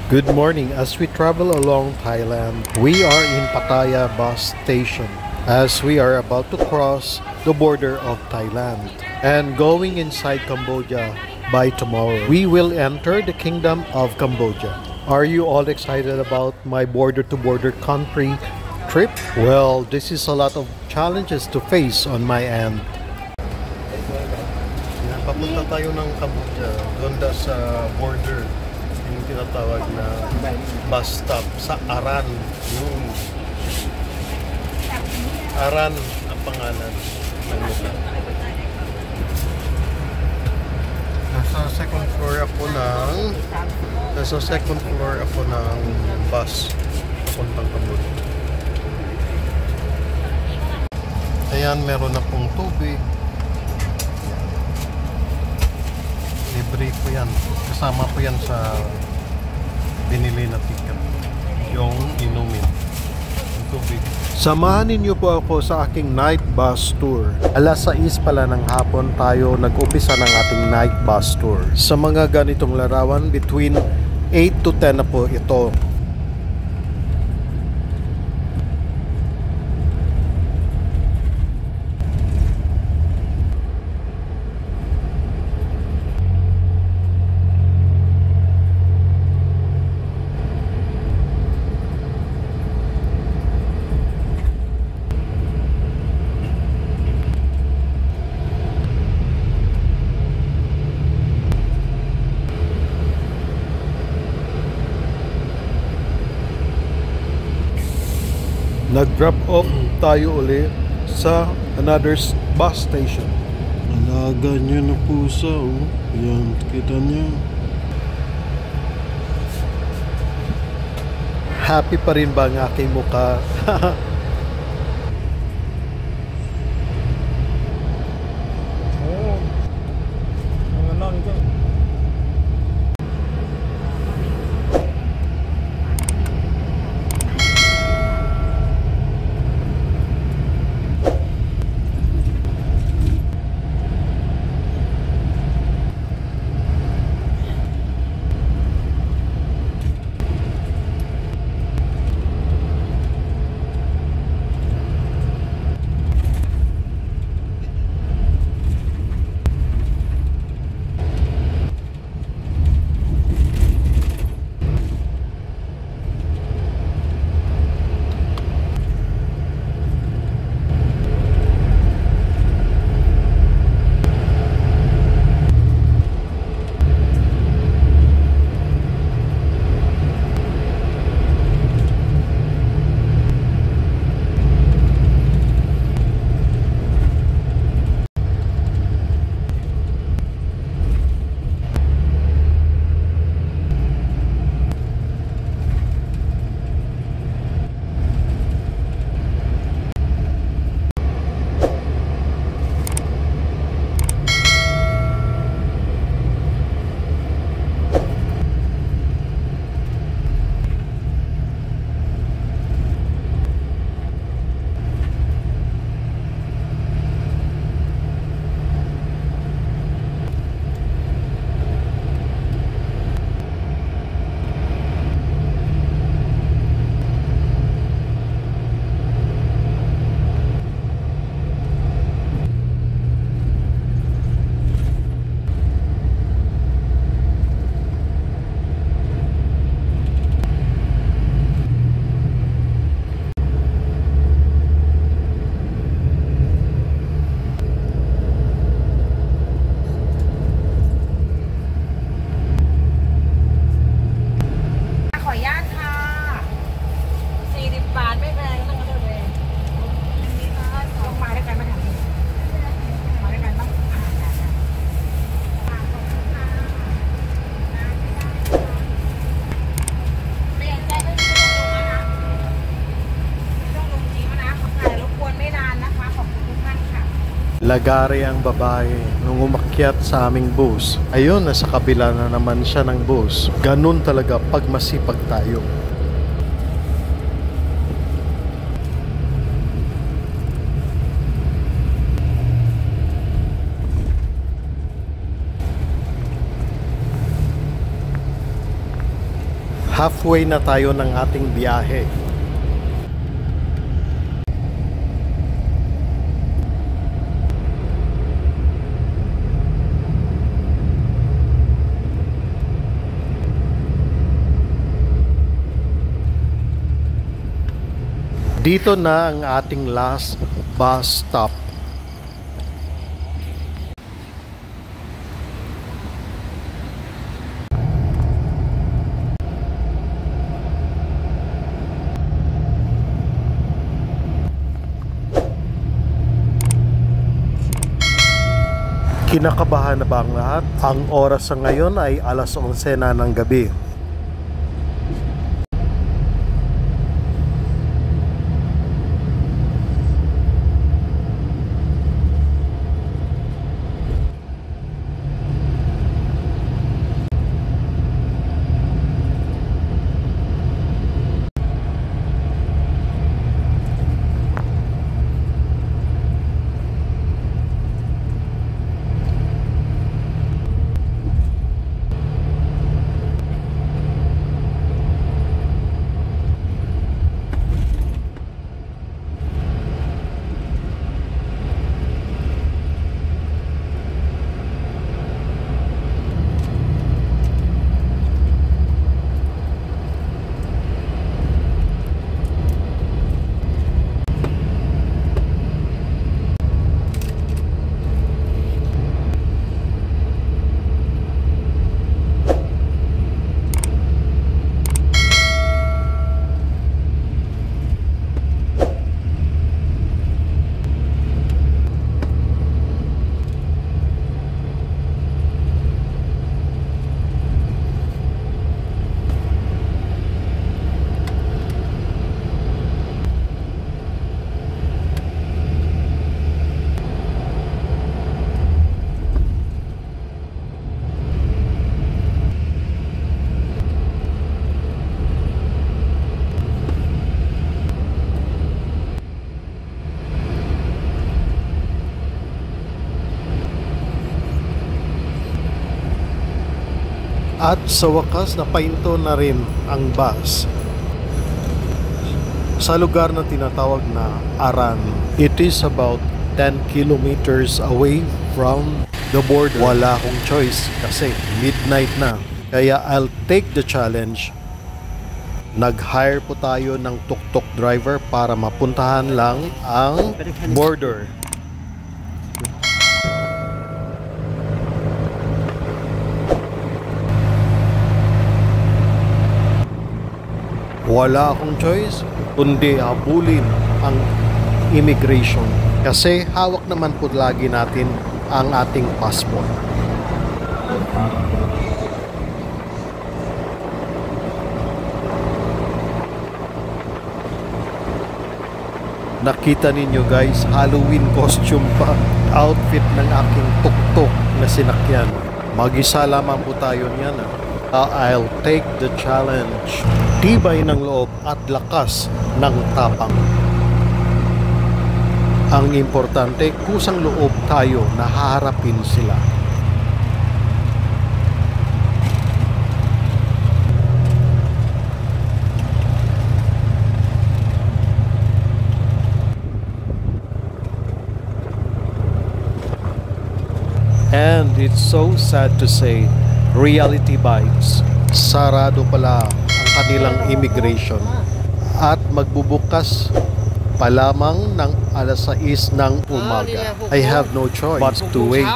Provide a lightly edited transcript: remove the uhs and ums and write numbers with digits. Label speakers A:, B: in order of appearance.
A: Good morning. As we travel along Thailand, we are in Pattaya bus station as we are about to cross the border of Thailand and going inside Cambodia by tomorrow. We will enter the Kingdom of Cambodia. Are you all excited about my border-to-border country trip? Well, this is a lot of challenges to face on my end. Yan, papunta tayo ng Cambodia, doon sa border. Yung tinatawag na bus stop sa Aran. Yung Aran ang pangalan ng lugar. Nasa second floor ako ng bus papuntang Cambodia. Ayan, meron na pong tubig. Libre po yan. Kasama po yan sa binili na ticket. Yung inumin. Yung tubig. Samahan ninyo po ako sa aking night bus tour. Alas 6 pala ng hapon tayo nag-umpisa ng ating night bus tour. Sa mga ganitong larawan, between 8 to 10 na po ito. Nag-drop off tayo uli sa another bus station. Alaga nyo na pusa, oh. Yan, kita nyo. Happy pa rin ba ang aking mukha? Lagari ang babae nung umakyat sa aming bus. Ayun, nasa kabila na naman siya ng bus. Ganun talaga pag masipag tayo. Halfway na tayo ng ating biyahe. Dito na ang ating last bus stop. Kinakabahan na ba ang lahat? Ang oras sa ngayon ay alas 11 na ng gabi. At sa wakas, napahinto na rin ang bus sa lugar na tinatawag na Aran. It is about 10 kilometers away from the border. Wala akong choice kasi midnight na. Kaya I'll take the challenge. Nag-hire po tayo ng tuk-tuk driver para mapuntahan lang ang border. Wala akong choice kundi habulin ang immigration kasi hawak naman po lagi natin ang ating passport. Nakita ninyo guys, Halloween costume pa outfit ng aking tuk-tuk na sinakyan. Mag-isa lamang po tayo niyan. I'll take the challenge. Tibay ng loob at lakas ng tapang. Ang importante, kusang loob tayo na haharapin sila. And it's so sad to say, reality bites. Sarado pala ang kanilang immigration at magbubukas pa lamang ng alas 6 ng umaga. I have no choice but to wait.